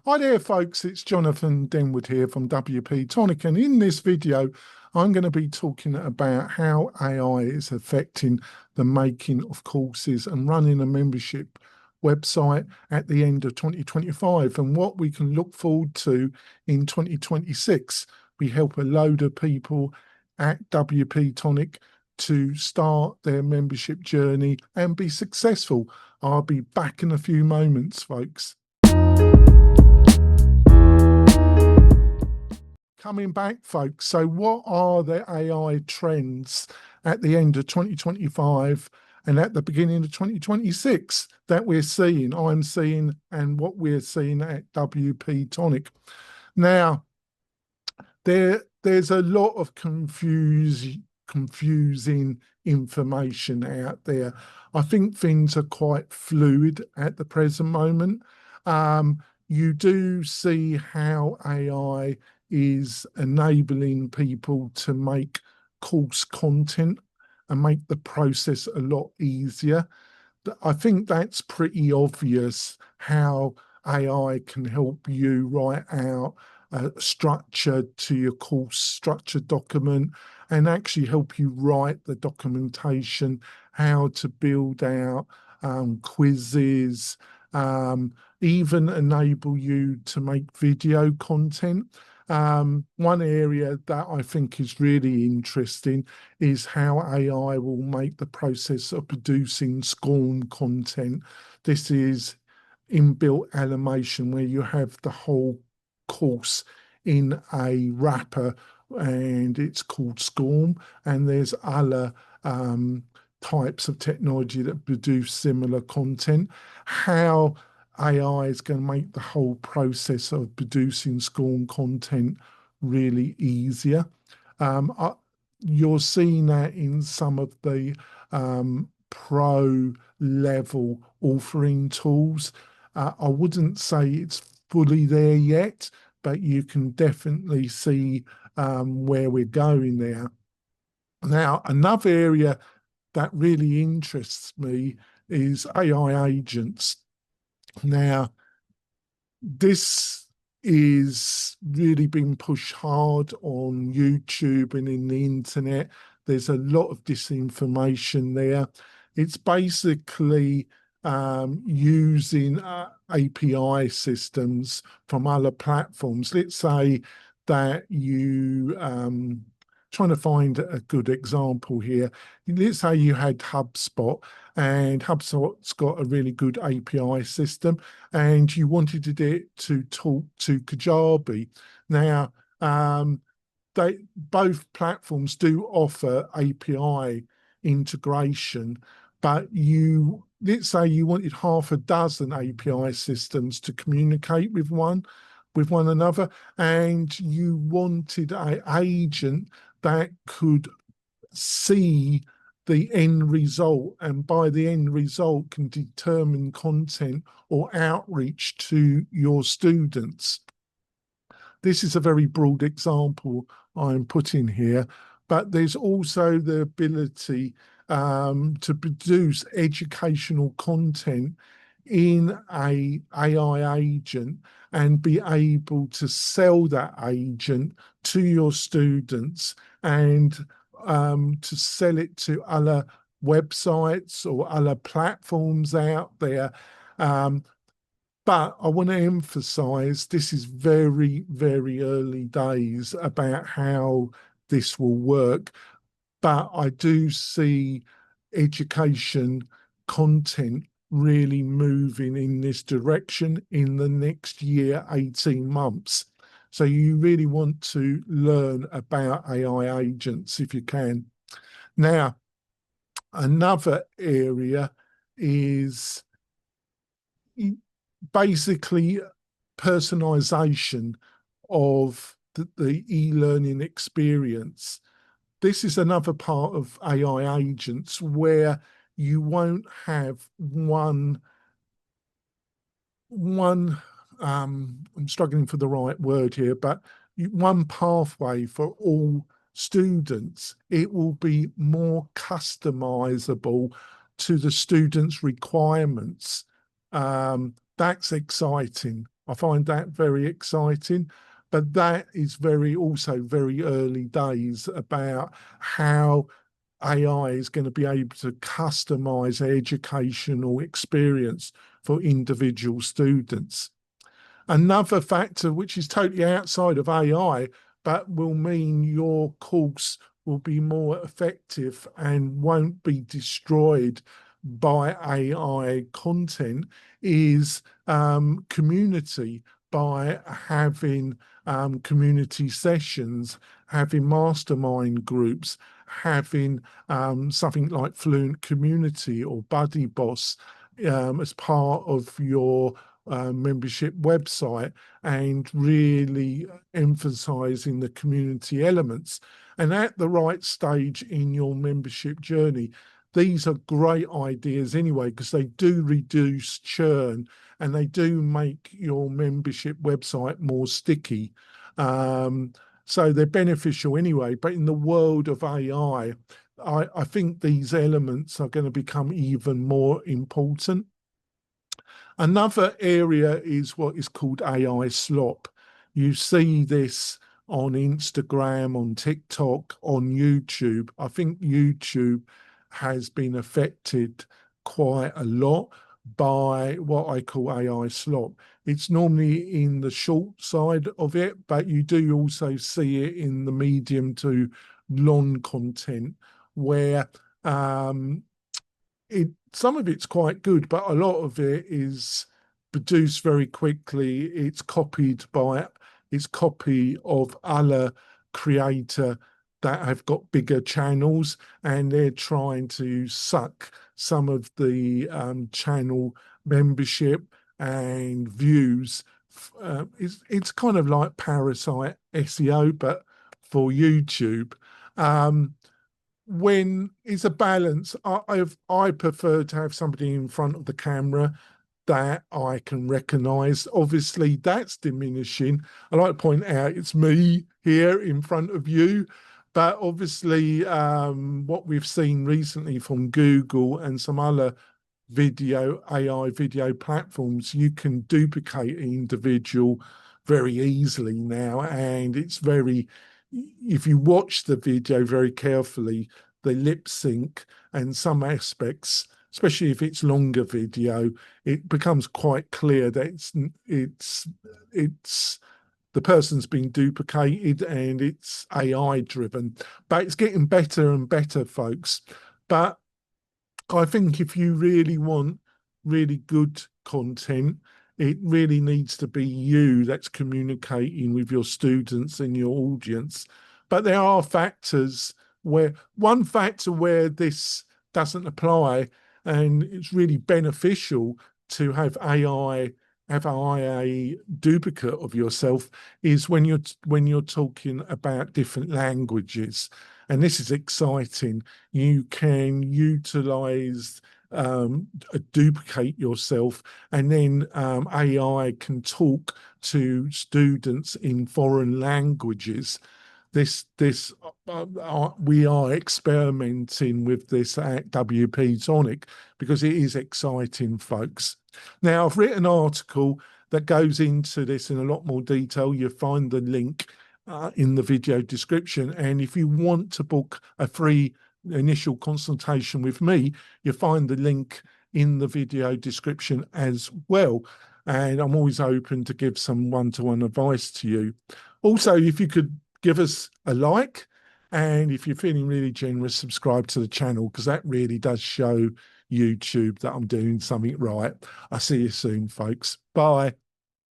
Hi there, folks. It's Jonathan Denwood here from WP-Tonic, and in this video, I'm going to be talking about how AI is affecting the making of courses and running a membership website at the end of 2025 and what we can look forward to in 2026. We help a load of people at WP-Tonic to start their membership journey and be successful. I'll be back in a few moments, folks. Coming back, folks. So, what are the AI trends at the end of 2025 and at the beginning of 2026 that we're seeing, I'm seeing, and what we're seeing at WP Tonic? Now, there's a lot of confusing information out there. I think things are quite fluid at the present moment. You do see how AI is enabling people to make course content and make the process a lot easier. I think that's pretty obvious how AI can help you write out a structure to your course, structured document, and actually help you write the documentation, how to build out quizzes, even enable you to make video content. One area that I think is really interesting is how AI will make the process of producing SCORM content. This is inbuilt animation where you have the whole course in a wrapper and it's called SCORM, and there's other types of technology that produce similar content. How AI is going to make the whole process of producing SCORM content really easier. You're seeing that in some of the pro level authoring tools. I wouldn't say it's fully there yet, but you can definitely see where we're going there. Now, another area that really interests me is AI agents. Now, this is really being pushed hard on YouTube and in the internet. There's a lot of disinformation there. It's basically using API systems from other platforms. Let's say that you trying to find a good example here. Let's say you had HubSpot, and HubSpot's got a really good API system, and you wanted to talk to Kajabi. Now, both platforms do offer API integration, but let's say you wanted half a dozen API systems to communicate with one another, and you wanted an agent that could see the end result, and by the end result can determine content or outreach to your students. This is a very broad example I'm putting here, but there's also the ability to produce educational content in a AI agent and be able to sell that agent to your students and to sell it to other websites or other platforms out there. But I want to emphasize this is very, very early days about how this will work. But I do see education content really moving in this direction in the next year, 18 months. So you really want to learn about AI agents if you can. Now, another area is basically personalization of the e-learning experience. This is another part of AI agents where you won't have one I'm struggling for the right word here, but one pathway for all students. It will be more customizable to the students' requirements. That's exciting. I find that very exciting. But that is also very early days about how AI is going to be able to customize educational experience for individual students. Another factor, which is totally outside of AI, but will mean your course will be more effective and won't be destroyed by AI content, is community, by having community sessions, having mastermind groups, having something like Fluent Community or Buddy Boss as part of your membership website, and really emphasizing the community elements. And at the right stage in your membership journey, these are great ideas anyway, because they do reduce churn and they do make your membership website more sticky. So they're beneficial anyway. But in the world of AI, I think these elements are going to become even more important. Another area is what is called AI slop. You see this on Instagram, on TikTok, on YouTube. I think YouTube has been affected quite a lot by what I call AI slop. It's normally in the short side of it, but you do also see it in the medium to long content where some of it's quite good, but a lot of it is produced very quickly. It's copy of other creator that have got bigger channels, and they're trying to suck some of the channel membership and views. It's kind of like parasite SEO, but for YouTube. When it's a balance, I prefer to have somebody in front of the camera that I can recognize. Obviously, that's diminishing. I like to point out it's me here in front of you, but obviously, what we've seen recently from Google and some other AI video platforms, you can duplicate an individual very easily now, and it's very, if you watch the video very carefully, the lip sync and some aspects, especially if it's longer video, it becomes quite clear that it's the person's been duplicated and it's AI driven. But it's getting better and better, folks. But I think if you really want really good content, it really needs to be you that's communicating with your students and your audience. But there are factors one factor where this doesn't apply, and it's really beneficial to have a duplicate of yourself, is when you're talking about different languages. And this is exciting. You can utilize duplicate yourself, and then AI can talk to students in foreign languages. We are experimenting with this at WP-Tonic because it is exciting, folks. Now, I've written an article that goes into this in a lot more detail. You'll find the link in the video description. And if you want to book a free initial consultation with me, you'll find the link in the video description as well. And I'm always open to give some one-to-one advice to you. Also, if you could give us a like, and if you're feeling really generous, subscribe to the channel, because that really does show YouTube that I'm doing something right. I'll see you soon, folks. Bye.